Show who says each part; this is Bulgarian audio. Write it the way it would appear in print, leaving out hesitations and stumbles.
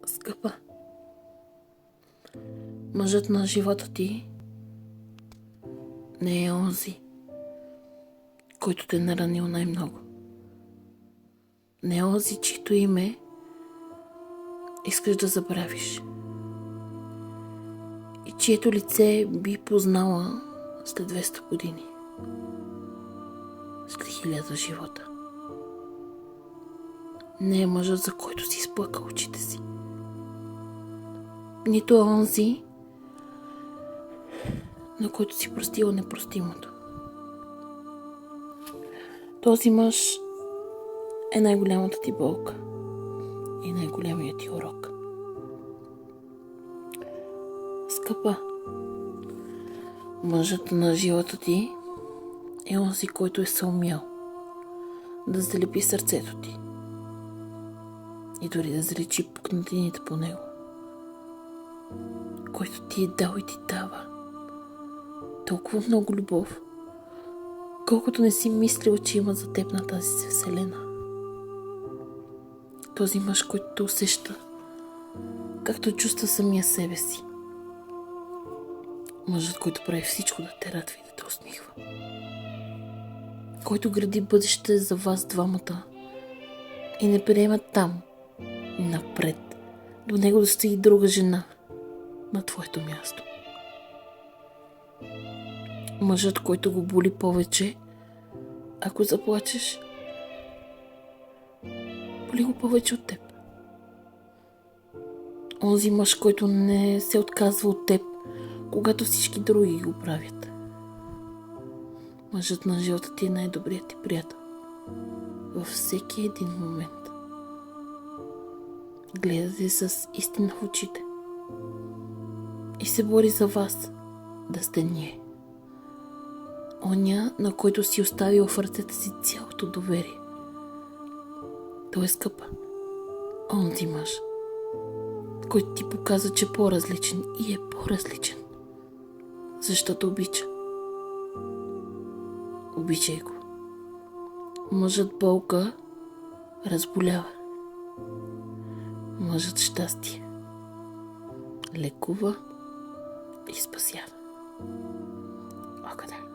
Speaker 1: Скъпа, мъжът на живота ти не е онзи, който те наранил най-много. Не е онзи, чието име искаш да забравиш и чието лице би познала след 200 години, след 1000 живота. Не е мъжът, за който си изплакал очите си. Нито е онзи, на който си простила непростимото. Този мъж е най-голямата ти болка и най-голямият ти урок. Скъпа, мъжът на живота ти е онзи, който е съумял да залепи сърцето ти и дори да заличи пукнатините по него, който ти е дал и ти дава толкова много любов, колкото не си мислил, че има за теб на тази вселена. Този мъж, който те усеща, както чувства самия себе си. Мъжът, който прави всичко да те радва и да те усмихва. Който гради бъдеще за вас двамата и не приема там, напред, до него да стои друга жена на твоето място. Мъжът, който го боли повече, ако заплачеш, боли го повече от теб. Онзи мъж, който не се отказва от теб, когато всички други го правят. Мъжът на живота ти е най-добрият ти приятел. Във всеки един момент. Гледа те с истина в очите и се бори за вас да сте ние. Оня, на който си оставил в ръцете си цялото доверие. Той е скъпа. Онзи мъж, който ти показва, че е по-различен и е по-различен. Защото обича. Обичай го. Мъжът болка разболява. Мъжът щастие лекува и спасява. О, къде?